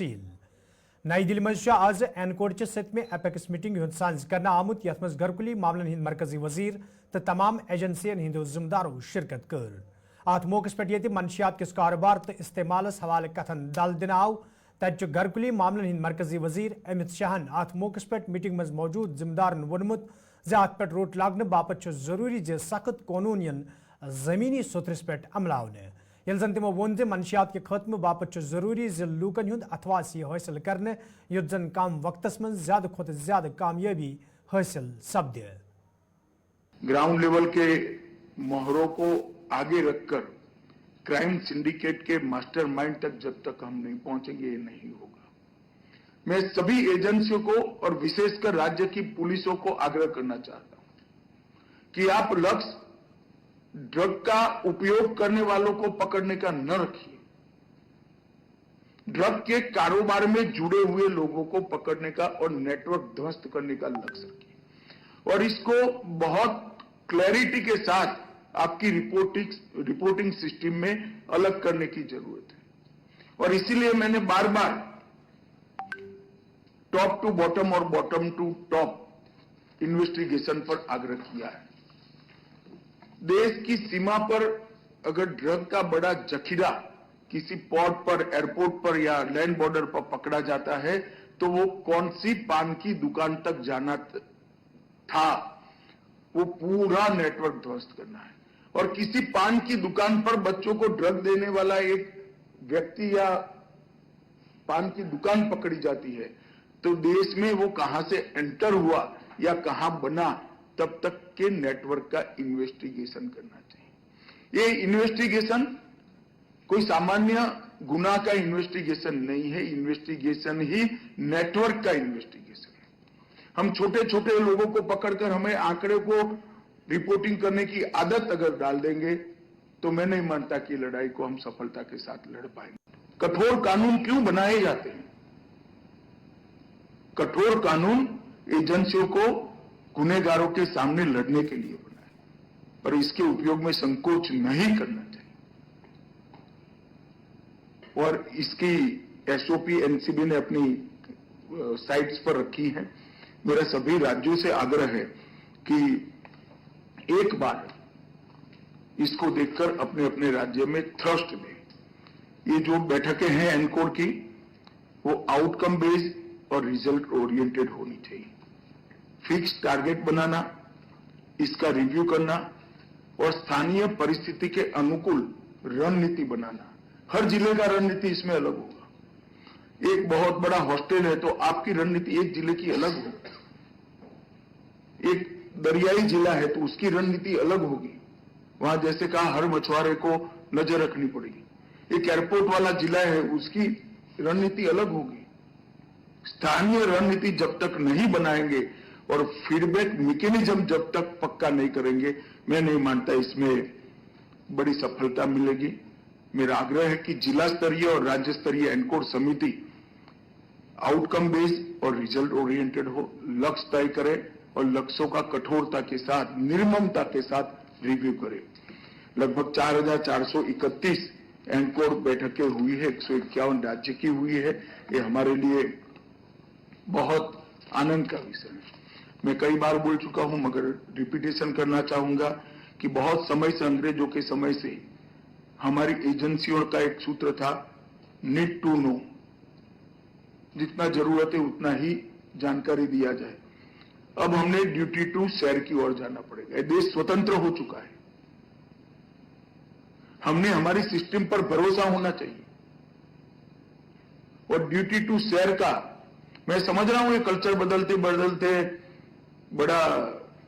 नई दिल्ली मज आज एनकोड च 7 एपेक्स मीटिंग हुंद सांझ करना आमुत यथ मज घरकुली मामलन हिंद मरकजी वजीर तो तमाम एजेंसियन हिंदो जिम्मेदारों शिरकत कर अत मौके पे ये मनशियात किस कारोबार तो इस्तेमाल हवाले कथन दल दिन आव तत घरकुली मामलन हिंद मरकजी वजीर अमित शाहन अत मौके पे मीटिंग मज मौजूद जिम्मेदारन वोनमुत जे अत पे रोट लागने बापत जरूरी जे सख्त कानून जमीनी सुथरस पे अमलावने ये जन तमो वोन जे मनशियात के खत्म बापत जरूरी जे लूकन हुंद अथवासी हासिल करने युद्ध जन कम वक्तस में ज्यादा खुद ज्यादा कामयाबी हासिल सपदे। ग्राउंड लेवल के मोहरों को आगे रखकर क्राइम सिंडिकेट के मास्टरमाइंड तक जब तक हम नहीं पहुंचेंगे ये नहीं होगा। मैं सभी एजेंसियों को और विशेषकर राज्य की पुलिसों को आग्रह करना चाहता हूं कि आप लक्ष्य ड्रग का उपयोग करने वालों को पकड़ने का न रखिए, ड्रग के कारोबार में जुड़े हुए लोगों को पकड़ने का और नेटवर्क ध्वस्त करने का लक्ष्य रखिए और इसको बहुत क्लैरिटी के साथ आपकी रिपोर्टिंग सिस्टम में अलग करने की जरूरत है। और इसीलिए मैंने बार बार टॉप टू बॉटम और बॉटम टू टॉप इन्वेस्टिगेशन पर आग्रह किया है। देश की सीमा पर अगर ड्रग का बड़ा जखीरा किसी पोर्ट पर, एयरपोर्ट पर या लैंड बॉर्डर पर पकड़ा जाता है तो वो कौन सी पान की दुकान तक जाना था, वो पूरा नेटवर्क ध्वस्त करना है। और किसी पान की दुकान पर बच्चों को ड्रग देने वाला एक व्यक्ति या पान की दुकान पकड़ी जाती है तो देश में वो कहां से एंटर हुआ या कहां बना, तब तक के नेटवर्क का इन्वेस्टिगेशन करना चाहिए। ये इन्वेस्टिगेशन कोई सामान्य गुनाह का इन्वेस्टिगेशन नहीं है, इन्वेस्टिगेशन ही नेटवर्क का इन्वेस्टिगेशन है। हम छोटे छोटे लोगों को पकड़कर हमें आंकड़े को रिपोर्टिंग करने की आदत अगर डाल देंगे तो मैं नहीं मानता कि लड़ाई को हम सफलता के साथ लड़ पाएंगे। कठोर कानून क्यों बनाए जाते हैं? कठोर कानून एजेंसियों को गुनहगारों के सामने लड़ने के लिए बनाए, पर इसके उपयोग में संकोच नहीं करना चाहिए। और इसकी एसओपी एनसीबी ने अपनी साइट्स पर रखी है। मेरा सभी राज्यों से आग्रह है कि एक बार इसको देखकर अपने अपने राज्य में थ्रस्ट दें। ये जो बैठकें हैं एनकोड की, वो आउटकम बेस्ड और रिजल्ट ओरिएंटेड होनी चाहिए। फिक्स टारगेट बनाना, इसका रिव्यू करना और स्थानीय परिस्थिति के अनुकूल रणनीति बनाना। हर जिले का रणनीति इसमें अलग होगा। एक बहुत बड़ा हॉस्टल है तो आपकी रणनीति एक जिले की अलग होगी, एक दरियाई जिला है तो उसकी रणनीति अलग होगी। वहां जैसे कहा हर मछुआरे को नजर रखनी पड़ेगी। एक एयरपोर्ट वाला जिला है उसकी रणनीति अलग होगी। स्थानीय रणनीति जब तक नहीं बनाएंगे और फीडबैक मैकेनिज्म जब तक पक्का नहीं करेंगे, मैं नहीं मानता इसमें बड़ी सफलता मिलेगी। मेरा आग्रह है कि जिला स्तरीय और राज्य स्तरीय एनकोड समिति आउटकम बेस्ड और रिजल्ट ओरिएंटेड हो, लक्ष्य तय करे और लक्ष्यों का कठोरता के साथ, निर्ममता के साथ रिव्यू करे। लगभग 4431 एनकोड बैठकें हुई है, 151 राज्य की हुई है। ये हमारे लिए बहुत आनंद का विषय है। मैं कई बार बोल चुका हूं मगर रिपीटेशन करना चाहूंगा कि बहुत समय से, अंग्रेजों के समय से हमारी एजेंसियों का एक सूत्र था, नीड टू नो। जितना जरूरत है उतना ही जानकारी दिया जाए। अब हमने ड्यूटी टू शेयर की ओर जाना पड़ेगा। देश स्वतंत्र हो चुका है, हमने हमारी सिस्टम पर भरोसा होना चाहिए। और ड्यूटी टू शेयर का मैं समझ रहा हूं, ये कल्चर बदलते बदलते बड़ा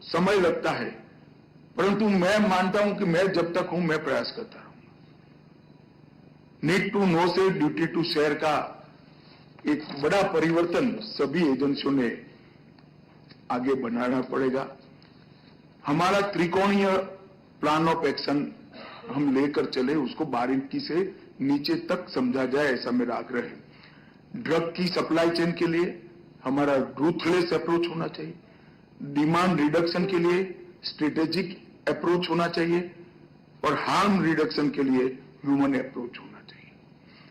समय लगता है, परंतु मैं मानता हूं कि मैं जब तक हूं मैं प्रयास करता रहूंगा। नीड टू नो से ड्यूटी टू शेयर का एक बड़ा परिवर्तन सभी एजेंसियों ने आगे बनाना पड़ेगा। हमारा त्रिकोणीय प्लान ऑफ एक्शन हम लेकर चले, उसको बारीकी से नीचे तक समझा जाए, ऐसा मेरा आग्रह है। ड्रग की सप्लाई चेन के लिए हमारा रूथलेस अप्रोच होना चाहिए। डिमांड रिडक्शन के लिए स्ट्रेटेजिक अप्रोच होना चाहिए और हार्म रिडक्शन के लिए ह्यूमन अप्रोच होना चाहिए।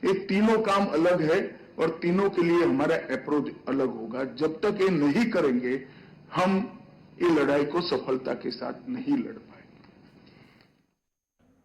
ये तीनों काम अलग है और तीनों के लिए हमारा अप्रोच अलग होगा। जब तक ये नहीं करेंगे हम ये लड़ाई को सफलता के साथ नहीं लड़ पाएंगे।